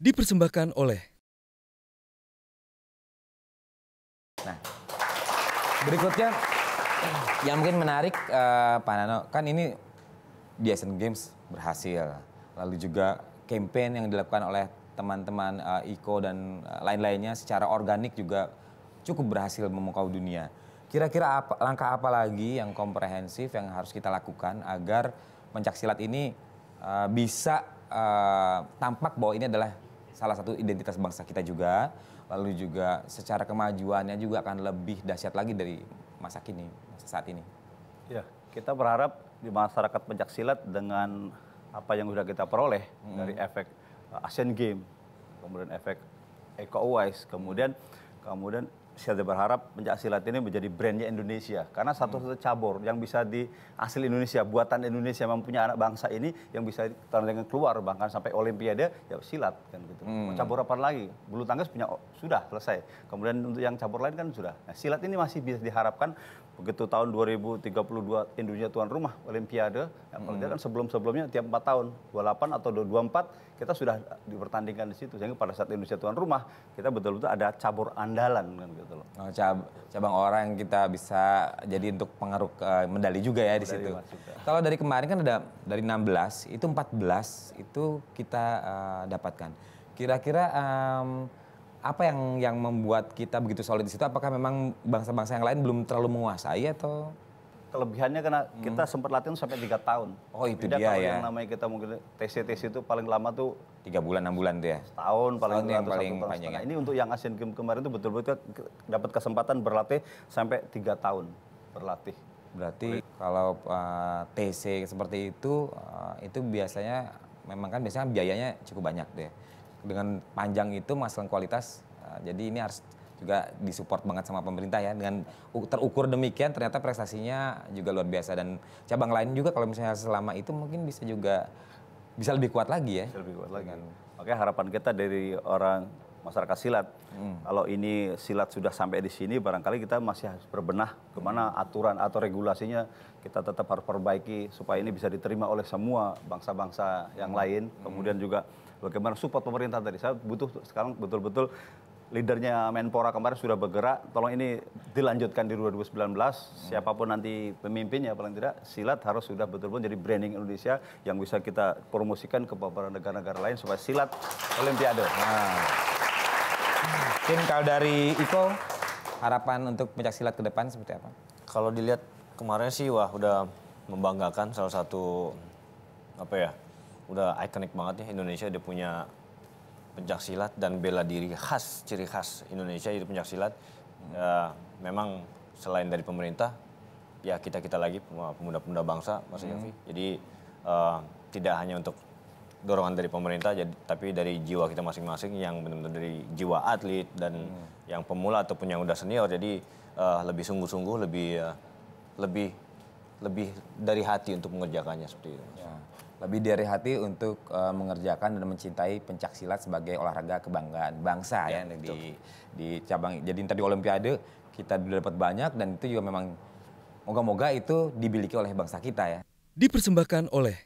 Dipersembahkan oleh. Nah, berikutnya yang mungkin menarik, Pak Nano, kan ini di Asian Games berhasil. Lalu juga campaign yang dilakukan oleh teman-teman IKO dan lain-lainnya secara organik juga cukup berhasil memukau dunia. Kira-kira langkah apa lagi yang komprehensif yang harus kita lakukan agar pencaksilat ini bisa tampak bahwa ini adalah salah satu identitas bangsa kita juga, lalu juga secara kemajuannya juga akan lebih dahsyat lagi dari masa kini, masa saat ini. Ya, kita berharap di masyarakat pencaksilat dengan apa yang sudah kita peroleh dari efek Asian Games, kemudian efek Eko Uwais, kemudian saya berharap pencaksilat ini menjadi brandnya Indonesia. Karena satu-satu cabur yang bisa di asli Indonesia, buatan Indonesia mempunyai anak bangsa ini yang bisa dengan keluar bahkan sampai Olimpiade ya silat kan gitu. Mau cabur apa lagi? Bulu tangkis punya sudah selesai. Kemudian untuk yang cabur lain kan sudah. Nah, silat ini masih bisa diharapkan begitu tahun 2032 Indonesia tuan rumah Olimpiade. Ya, kalau dia kan sebelum-sebelumnya tiap 4 tahun, 28 atau 24 kita sudah dipertandingkan di situ. Sehingga pada saat Indonesia tuan rumah kita betul-betul ada cabur andalan kan gitu loh. Oh, cabang orang yang kita bisa jadi untuk pengaruh medali juga ya di situ. Kalau dari kemarin kan ada dari 16 itu 14 itu kita dapatkan. Kira-kira apa yang membuat kita begitu solid di situ? Apakah memang bangsa-bangsa yang lain belum terlalu menguasai atau? Kelebihannya karena kita sempat latihan sampai 3 tahun. Oh itu beda dia kalau ya. Yang namanya kita mungkin TC itu paling lama tuh 3 bulan 6 bulan tuh ya. Setahun paling yang paling panjang ya. Ini untuk yang Asian Games kemarin itu betul-betul dapat kesempatan berlatih sampai 3 tahun berlatih. Berarti kalau TC seperti itu biasanya memang kan biasanya biayanya cukup banyak deh. Dengan panjang itu masalah kualitas, jadi ini harus juga disupport banget sama pemerintah ya. Dengan terukur demikian ternyata prestasinya juga luar biasa. Dan cabang lain juga kalau misalnya selama itu mungkin bisa lebih kuat lagi ya. Bisa lebih kuat lagi. Makanya harapan kita dari orang masyarakat silat, kalau ini silat sudah sampai di sini barangkali kita masih harus berbenah kemana aturan atau regulasinya kita tetap harus perbaiki supaya ini bisa diterima oleh semua bangsa-bangsa yang lain. Kemudian juga bagaimana support pemerintah tadi. Saya butuh sekarang betul-betul leadernya Menpora kemarin sudah bergerak, tolong ini dilanjutkan di 2019, siapapun nanti pemimpinnya paling tidak silat harus sudah betul-betul jadi branding Indonesia yang bisa kita promosikan ke beberapa negara-negara lain supaya silat Olimpiade. Nah, mungkin kalau dari Iko, harapan untuk pencaksilat ke depan seperti apa? Kalau dilihat kemarin sih wah udah membanggakan, salah satu udah ikonik banget ya Indonesia, dia punya pencaksilat dan bela diri khas, ciri khas Indonesia itu pencaksilat. Ya, memang selain dari pemerintah, ya kita lagi pemuda-pemuda bangsa, Mas Yofi. Jadi tidak hanya untuk dorongan dari pemerintah, tapi dari jiwa kita masing-masing yang benar-benar dari jiwa atlet dan yang pemula ataupun yang udah senior. Jadi lebih sungguh-sungguh, lebih dari hati untuk mengerjakannya seperti itu. Ya, lebih dari hati untuk mengerjakan dan mencintai pencaksilat sebagai olahraga kebanggaan bangsa ya di cabang. Jadi tadi Olimpiade kita sudah dapat banyak dan itu juga memang moga-moga itu dimiliki oleh bangsa kita ya. Dipersembahkan oleh.